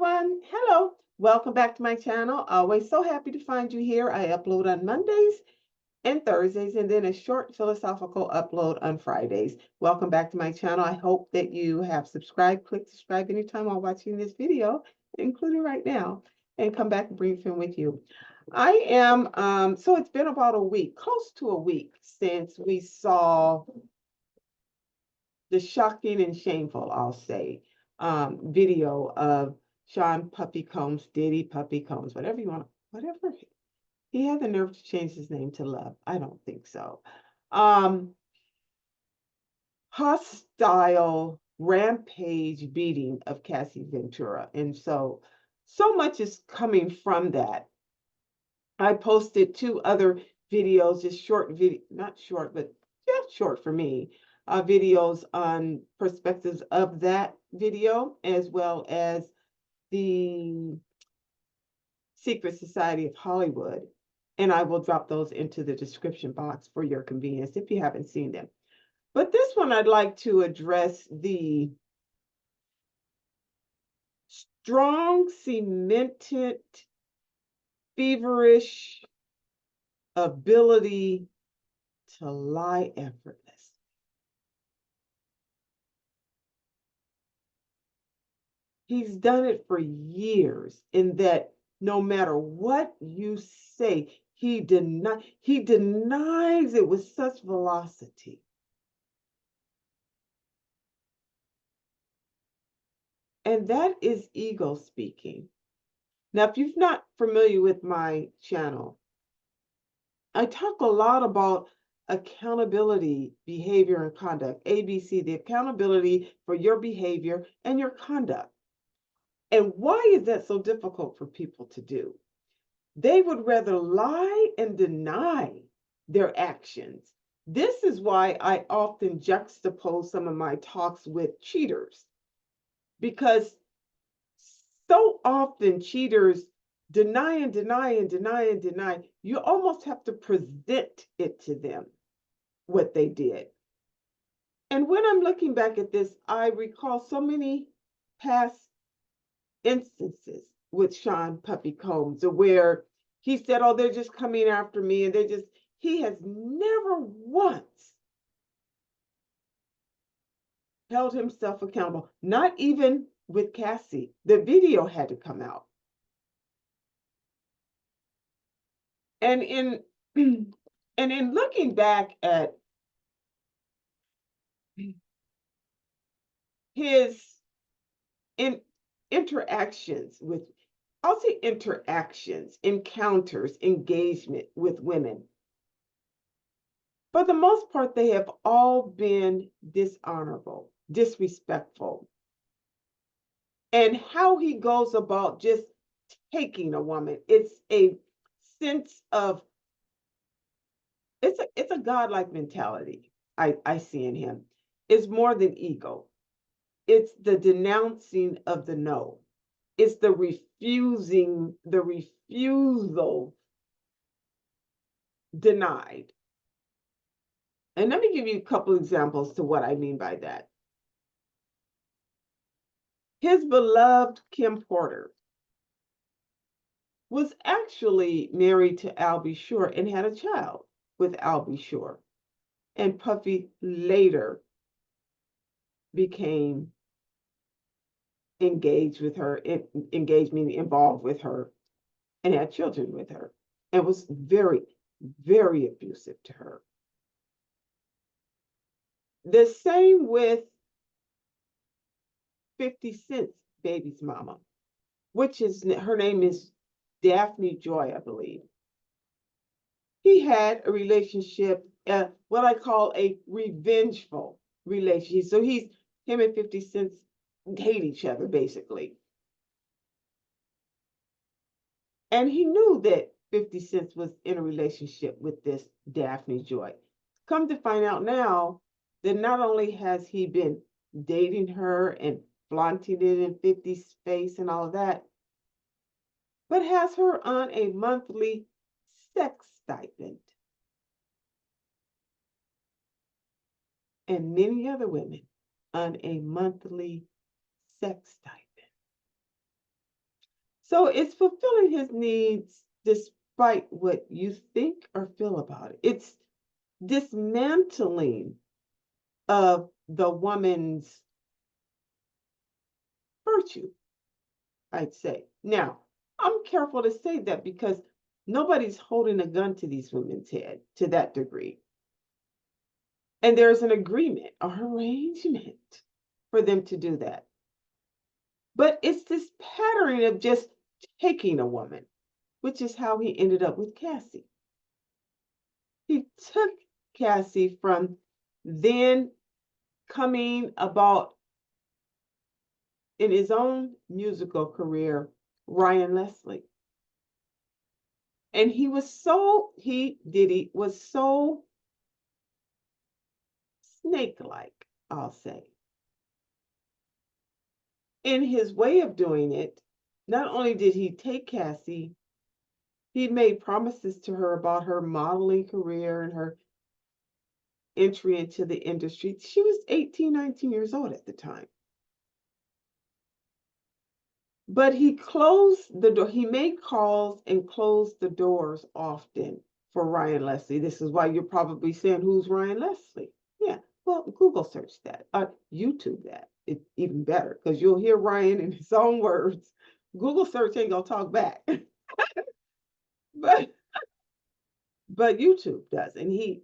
everyone. Hello. Welcome back to my channel. Always so happy to find you here. I upload on Mondays and Thursdays, and then a short philosophical upload on Fridays. Welcome back to my channel. I hope that you have subscribed. Click subscribe anytime while watching this video, including right now, and come back and bring a friend with you. I am, so it's been about a week, close to a week, since we saw the shocking and shameful, I'll say, video of Sean Puffy Combs, Diddy Puffy Combs, whatever you want, whatever. He had the nerve to change his name to Love. I don't think so. Hostile rampage beating of Cassie Ventura. And so much is coming from that. I posted 2 other videos, just short video, not short, but just short for me, videos on perspectives of that video, as well as the Secret Society of Hollywood. And I will drop those into the description box for your convenience if you haven't seen them. But this one, I'd like to address the strong, cemented, feverish ability to lie effortless. He's done it for years, in that no matter what you say, he denies it with such velocity. And that is ego speaking. Now, if you're not familiar with my channel, I talk a lot about accountability, behavior, and conduct. ABC, the accountability for your behavior and your conduct. And why is that so difficult for people to do? They would rather lie and deny their actions. This is why I often juxtapose some of my talks with cheaters, because so often cheaters deny and deny and deny and deny. You almost have to present it to them, what they did. And when I'm looking back at this, I recall so many past instances with Sean Puffy Combs where he said, oh, they're just coming after me, and he has never once held himself accountable, not even with Cassie. The video had to come out. And in looking back at his interactions with, I'll say interactions, encounters, engagement with women, for the most part, they have all been dishonorable, disrespectful. And how he goes about just taking a woman, it's a sense of, it's a godlike mentality I see in him. It's more than ego. It's the denouncing of the no. It's the refusal denied. And let me give you a couple examples to what I mean by that. His beloved Kim Porter was actually married to Albie Shore and had a child with Albie Shore. And Puffy later became engaged with her, meaning involved with her, and had children with her, and was very, very abusive to her. The same with 50 Cent's baby's mama, which is, her name is Daphne Joy, I believe. He had a relationship, what I call a revengeful relationship. So him and 50 Cent hate each other, basically. And he knew that 50 Cent was in a relationship with this Daphne Joy. Come to find out now that not only has he been dating her and flaunting it in 50's face and all of that, but has her on a monthly sex stipend. And many other women on a monthly sex stipend. So it's fulfilling his needs despite what you think or feel about it. It's dismantling of the woman's virtue, I'd say. Now, I'm careful to say that because nobody's holding a gun to these women's head to that degree. And there's an agreement, a arrangement for them to do that. But it's this pattern of just taking a woman, which is how he ended up with Cassie. He took Cassie from then coming about in his own musical career, Ryan Leslie. And Diddy was so snake-like, I'll say, in his way of doing it. Not only did he take Cassie, he made promises to her about her modeling career and her entry into the industry. She was 18, 19 years old at the time. But he closed the door. He made calls and closed the doors often for Ryan Leslie. This is why you're probably saying, who's Ryan Leslie? Yeah, well, Google search that, YouTube that. It's even better because you'll hear Ryan in his own words. Google search ain't gonna talk back, but YouTube does. And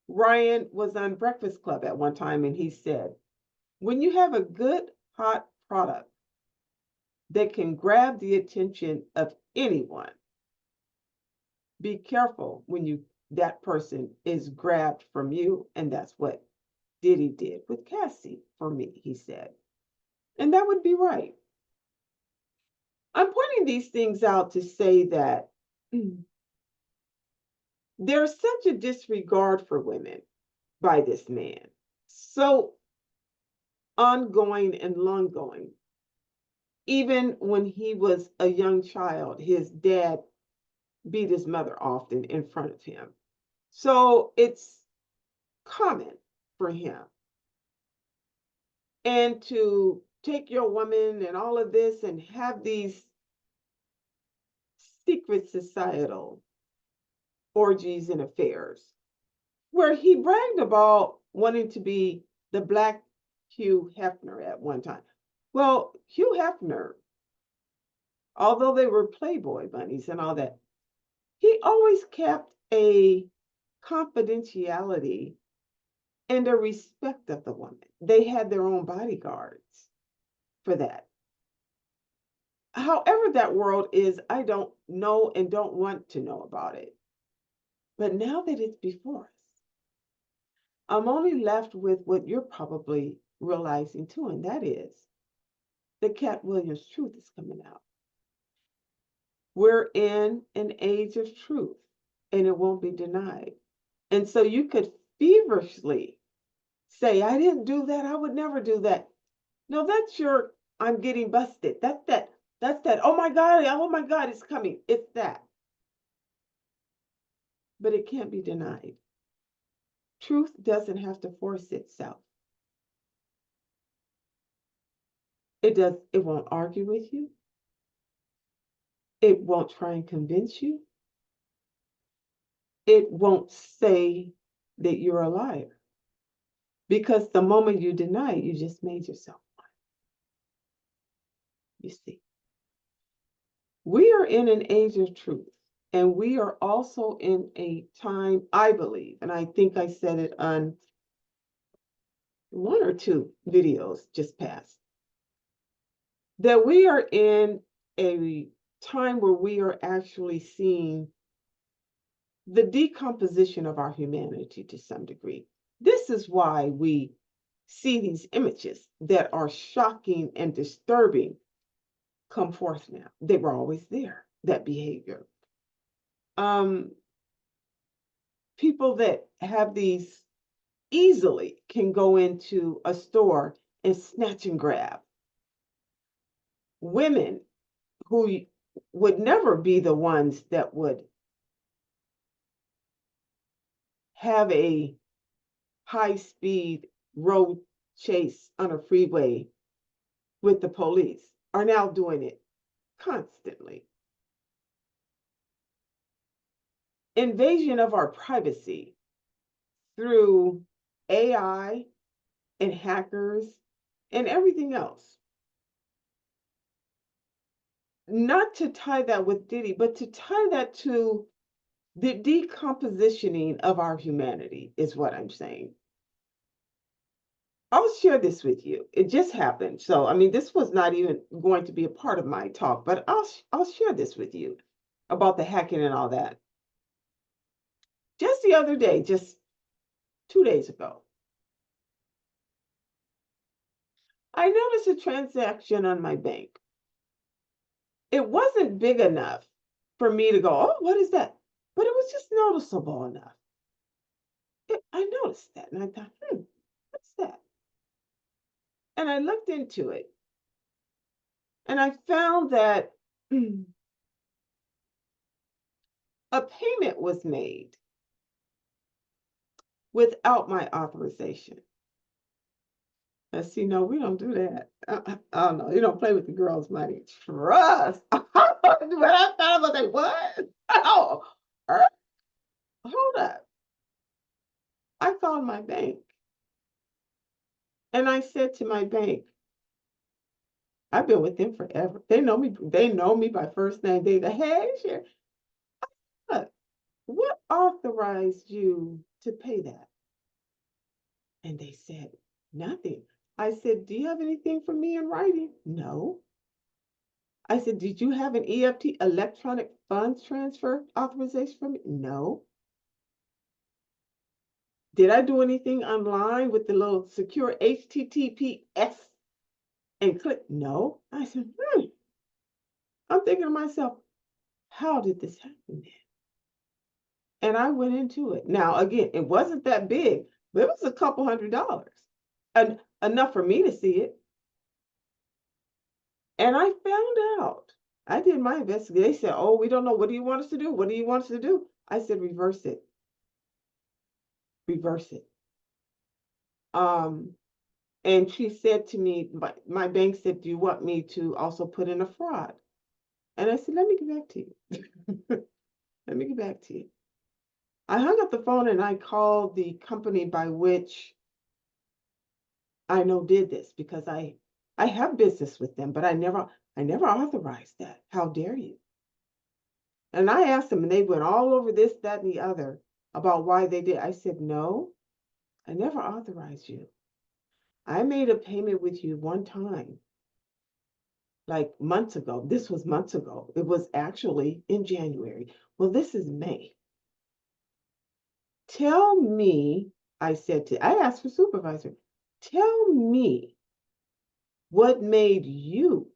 Ryan was on Breakfast Club at one time, and he said, when you have a good hot product that can grab the attention of anyone, be careful when that person is grabbed from you. And that's what Diddy did with Cassie for me, he said. And that would be right. I'm pointing these things out to say that there's such a disregard for women by this man. So ongoing and long going. Even when he was a young child, his dad beat his mother often in front of him. So it's common for him. And to take your woman and all of this and have these secret societal orgies and affairs, where he bragged about wanting to be the Black Hugh Hefner at one time. Well, Hugh Hefner, although they were Playboy bunnies and all that, he always kept a confidentiality and a respect of the woman. They had their own bodyguards for that. However that world is, I don't know and don't want to know about it. But now that it's before us, I'm only left with what you're probably realizing too, and that is the Cat Williams truth is coming out. We're in an age of truth, and it won't be denied. And so you could feverishly say, I didn't do that. I would never do that. No, that's your, I'm getting busted. That's that. Oh my God, it's coming. It's that. But it can't be denied. Truth doesn't have to force itself. It won't argue with you. It won't try and convince you. It won't say that you're a liar. Because the moment you deny it, you just made yourself one. You see. We are in an age of truth. And we are also in a time, I believe, and I think I said it on one or two videos just past, that we are in a time where we are actually seeing the decomposition of our humanity to some degree. This is why we see these images that are shocking and disturbing come forth now. They were always there, that behavior. People that have these easily can go into a store and snatch and grab. Women who would never be the ones that would have a high-speed road chase on a freeway with the police are now doing it constantly. Invasion of our privacy through AI and hackers and everything else. Not to tie that with Diddy, but to tie that to the decompositioning of our humanity, is what I'm saying. I'll share this with you. It just happened. So, I mean, this was not even going to be a part of my talk, but I'll share this with you about the hacking and all that. Just the other day, just 2 days ago, I noticed a transaction on my bank. It wasn't big enough for me to go, oh, what is that? But it was just noticeable enough. I noticed that and I thought, what's that? And I looked into it and I found that a payment was made without my authorization. And see, no, we don't do that. Oh no, you don't play with the girls' money. Trust. When I thought about that, what? Oh, hold up. I called my bank and I said to my bank, I've been with them forever. They know me. They know me by first name. They go, hey, Sheri, what authorized you to pay that? And they said, nothing. I said, do you have anything for me in writing? No. I said, did you have an EFT, electronic funds transfer authorization from me? No. Did I do anything online with the little secure HTTPS and click? No. I said, I'm thinking to myself, how did this happen then? And I went into it. Now, again, it wasn't that big, but it was a couple $100, and enough for me to see it. And I found out. I did my investigation. They said, oh, we don't know. What do you want us to do? What do you want us to do? I said, reverse it. Reverse it. And she said to me, my bank said, do you want me to also put in a fraud? And I said, let me get back to you. Let me get back to you. I hung up the phone and I called the company by which I know did this, because I have business with them, but I never authorized that. How dare you? And I asked them, and they went all over this, that, and the other about why they did. I said, no, I never authorized you. I made a payment with you one time, like months ago. This was months ago. It was actually in January. Well, this is May. Tell me, I asked for supervisor, tell me what made you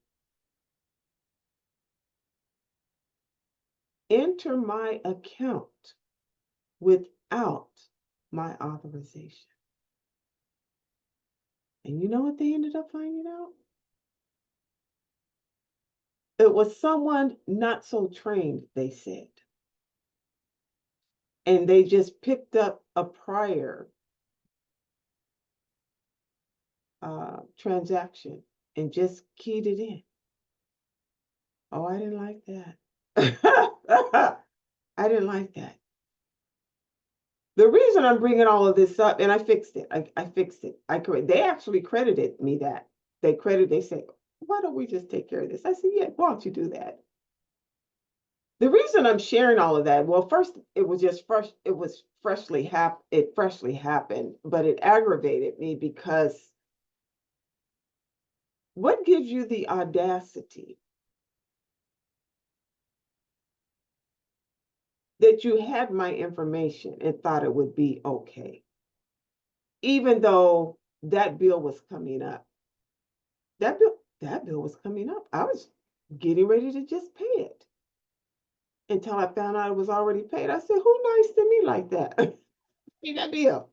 enter my account without my authorization. And you know what they ended up finding out? It was someone not so trained, they said. And they just picked up a prior transaction and just keyed it in. Oh, I didn't like that. I didn't like that. The reason I'm bringing all of this up, and I fixed it. I fixed it. They actually credited me that. They said, why don't we just take care of this? I said, yeah, why don't you do that? The reason I'm sharing all of that, well, first, it was just fresh. It was freshly happened, but it aggravated me because what gives you the audacity that you had my information and thought it would be okay, even though that bill was coming up? That bill was coming up. I was getting ready to just pay it until I found out it was already paid. I said, who nice to me like that? Pay that bill.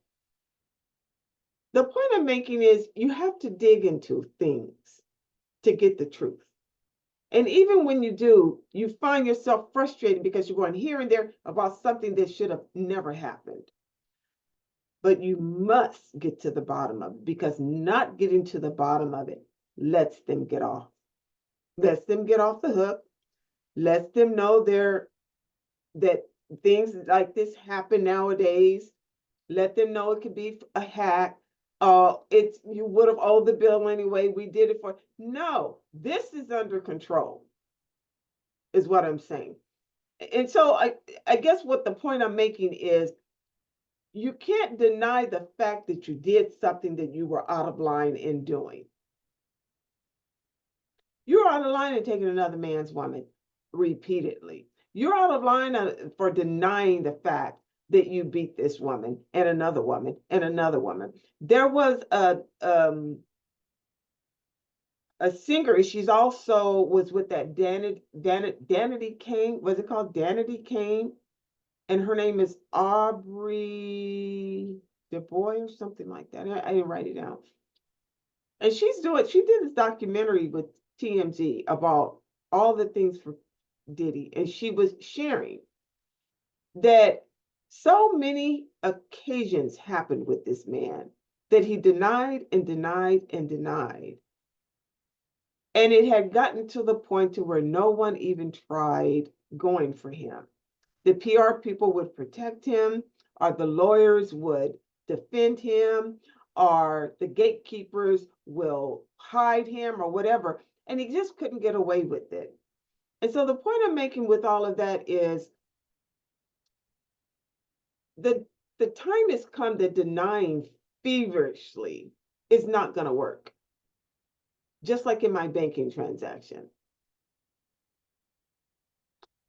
The point I'm making is you have to dig into things to get the truth. And even when you do, you find yourself frustrated because you're going here and there about something that should have never happened. But you must get to the bottom of it, because not getting to the bottom of it lets them get off. lets them get off the hook, lets them know that things like this happen nowadays. Let them know it could be a hack. It's you would have owed the bill anyway. We did it for no. This is under control, is what I'm saying. And so I guess what the point I'm making is you can't deny the fact that you did something that you were out of line in doing. You're out of line in taking another man's woman repeatedly. You're out of line for denying the fact that you beat this woman and another woman and another woman. There was a singer. She's also was with that Danity Kane. Was it called Danity Kane? And her name is Aubrey DuBois or something like that. I didn't write it down. And she did this documentary with TMZ about all the things for Diddy. And she was sharing that so many occasions happened with this man that he denied and denied and denied. And it had gotten to the point to where no one even tried going for him. The PR people would protect him, or the lawyers would defend him, or the gatekeepers will hide him, or whatever. And he just couldn't get away with it. And so the point I'm making with all of that is the time has come that denying feverishly is not going to work. Just like in my banking transaction.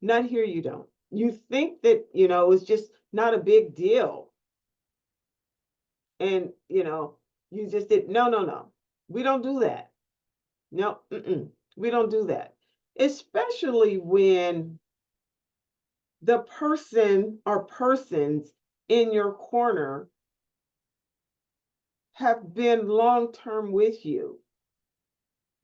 Not here, you don't. You think that, it's just not a big deal. And, you just did, no. We don't do that. No, we don't do that. Especially when the person or persons in your corner have been long-term with you.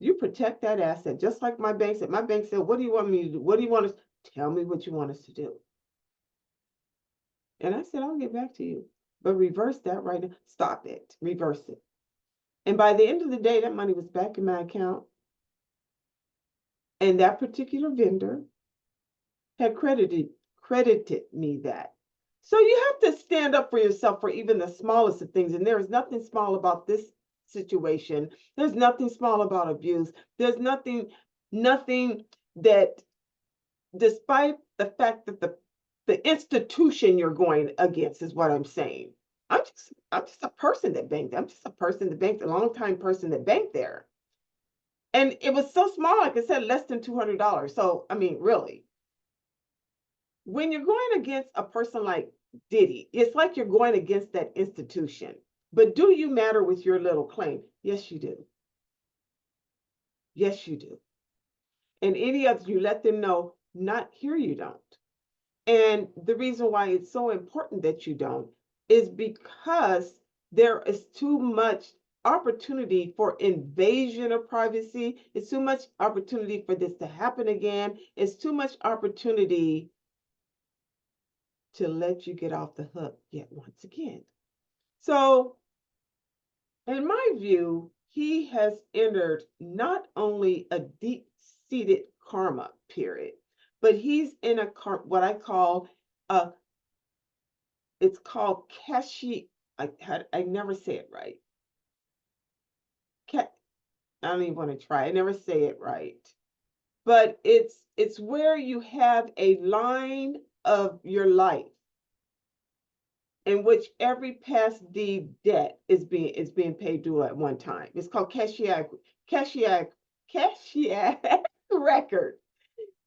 You protect that asset, just like my bank said. My bank said, what do you want me to do? What do you want us? Tell me what you want us to do. And I said, I'll get back to you. But reverse that right now. Stop it. Reverse it. And by the end of the day, that money was back in my account. And that particular vendor had credited me that. So you have to stand up for yourself for even the smallest of things. And there is nothing small about this situation. There's nothing small about abuse. There's nothing that, despite the fact that the institution you're going against is what I'm saying. I'm just a person that banked. I'm just a person that banked, a long-time person that banked there. And it was so small, like I said, less than $200. So, I mean, really, when you're going against a person like Diddy, it's like you're going against that institution. But do you matter with your little claim? Yes, you do. Yes, you do. And any others, you let them know, not here, you don't. And the reason why it's so important that you don't is because there is too much opportunity for invasion of privacy. It's too much opportunity for this to happen again. It's too much opportunity to let you get off the hook yet once again. So, in my view, he has entered not only a deep-seated karma period, but he's in what I call it's called Cassie. I never say it right. I don't even want to try. I never say it right. But it's where you have a line of your life in which every past deed debt is being paid due at one time. It's called Cashiac record. Kashaic.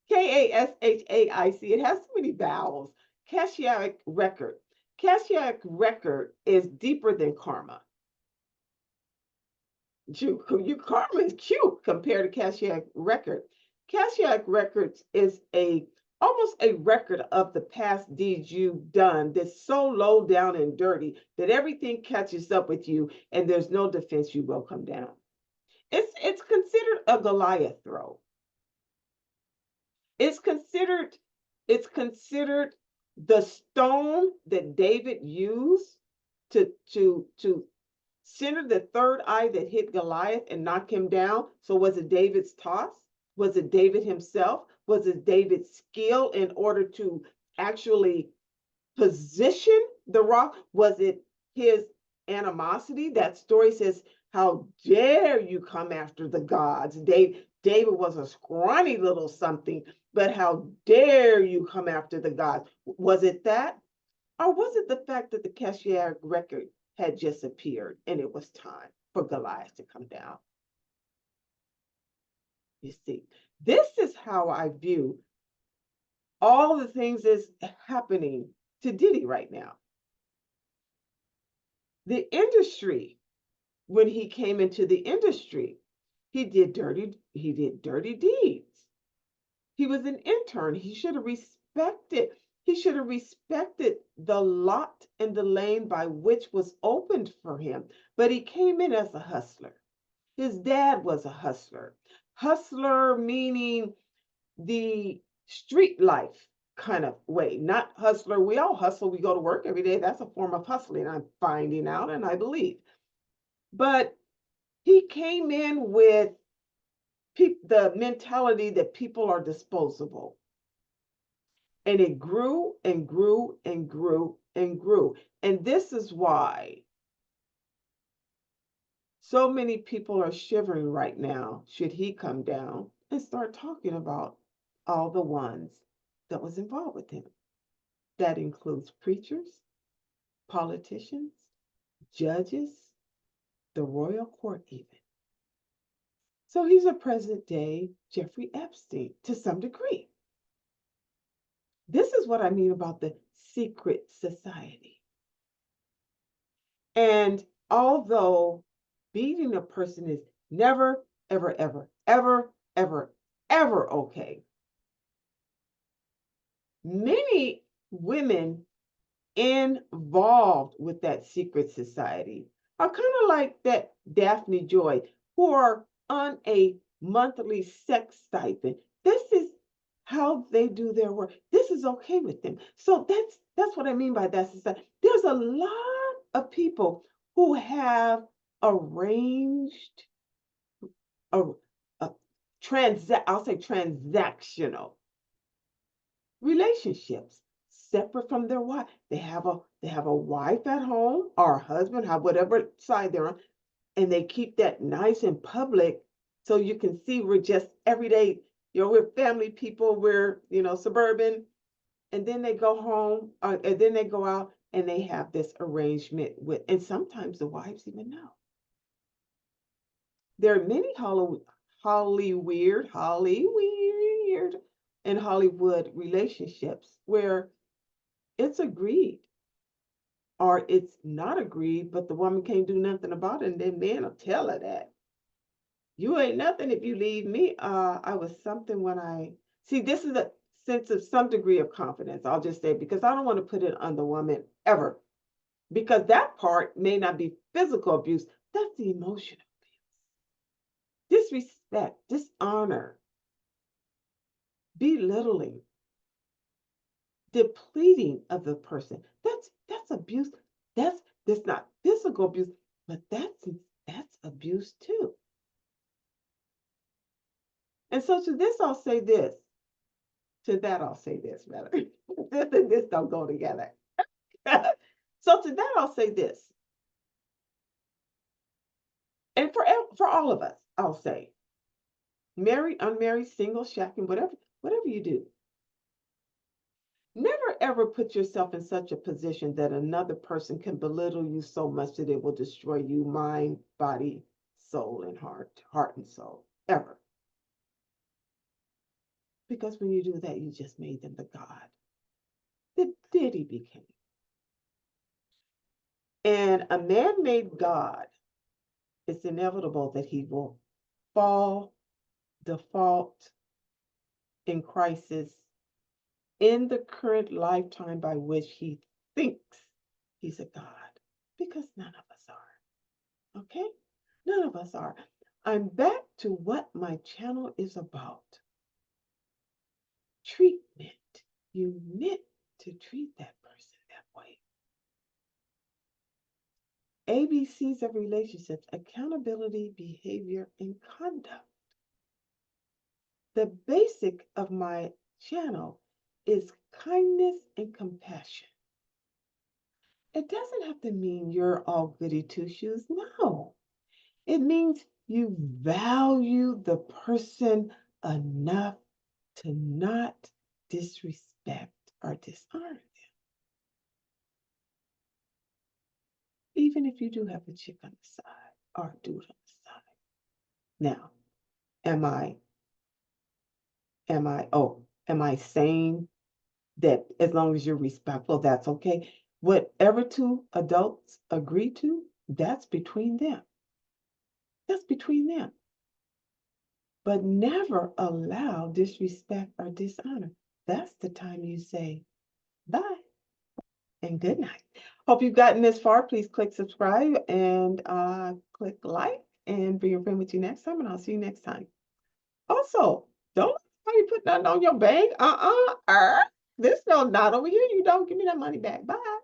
It has so many vowels. Cashiac record. Cashiac record is deeper than karma. Karma is cute compared to Cashiac record. Cashiac records is almost a record of the past deeds you've done that's so low down and dirty that everything catches up with you and there's no defense, you will come down. It's considered a Goliath throw. It's considered the stone that David used to center the third eye that hit Goliath and knock him down. So was it David's toss? Was it David himself? Was it David's skill in order to actually position the rock? Was it his animosity? That story says, how dare you come after the gods? David was a scrawny little something, but how dare you come after the gods? Was it that? Or was it the fact that the Cashier record had just appeared and it was time for Goliath to come down? You see, this is how I view all the things that's happening to Diddy right now. The industry, when he came into the industry, he did dirty deeds. He was an intern. He should have respected the lot and the lane by which was opened for him. But he came in as a hustler. His dad was a hustler. Hustler meaning the street life kind of way, not hustler. We all hustle. We go to work every day. That's a form of hustling, I'm finding out, and I believe. But he came in with the mentality that people are disposable. And it grew and grew and grew and grew. And this is why so many people are shivering right now, should he come down and start talking about all the ones that was involved with him. That includes preachers, politicians, judges, the royal court even. So he's a present day Jeffrey Epstein to some degree. This is what I mean about the secret society. And although beating a person is never, ever, ever, ever, ever, ever okay, many women involved with that secret society are kind of like that Daphne Joy, who are on a monthly sex stipend. This is how they do their work. This is okay with them. So that's what I mean by that society. There's a lot of people who have arranged a, I'll say transactional relationships separate from their wife. They have a wife at home or a husband, whatever side they're on, and they keep that nice and public so you can see we're just everyday, we're family people, we're, suburban, and then they go home, and then they go out and they have this arrangement with, and sometimes the wives even know. There are many Hollywood and Hollywood relationships where it's agreed or it's not agreed, but the woman can't do nothing about it, and then men will tell her that. You ain't nothing if you leave me. I was something when I see. This is a sense of some degree of confidence. I'll just say, because I don't want to put it on the woman ever, because that part may not be physical abuse. That's the emotional abuse, disrespect, dishonor, belittling, depleting of the person. That's abuse. That's not physical abuse, but that's abuse too. And so to this, I'll say this. To that, I'll say this, rather. This and this don't go together. So to that, I'll say this. And for all of us, I'll say, married, unmarried, single, shacking, whatever you do, never ever put yourself in such a position that another person can belittle you so much that it will destroy you, mind, body, soul, and heart and soul, ever. Because when you do that, you just made them the God that Diddy became. And a man-made God, it's inevitable that he will fall, default, in crisis in the current lifetime by which he thinks he's a God. Because none of us are. Okay? None of us are. I'm back to what my channel is about. Treatment. You meant to treat that person that way. ABCs of relationships: accountability, behavior, and conduct. The basic of my channel is kindness and compassion. It doesn't have to mean you're all goody two shoes. No, it means you value the person enough to not disrespect or dishonor them, even if you do have a chick on the side or a dude on the side. Now, am I saying that as long as you're respectful, that's okay? Whatever two adults agree to, that's between them. That's between them. But never allow disrespect or dishonor. That's the time you say bye and good night. Hope you've gotten this far. Please click subscribe and click like and bring a friend with you next time. And I'll see you next time. Also, don't let somebody put nothing on your bank. This no not over here. You don't give me that money back. Bye.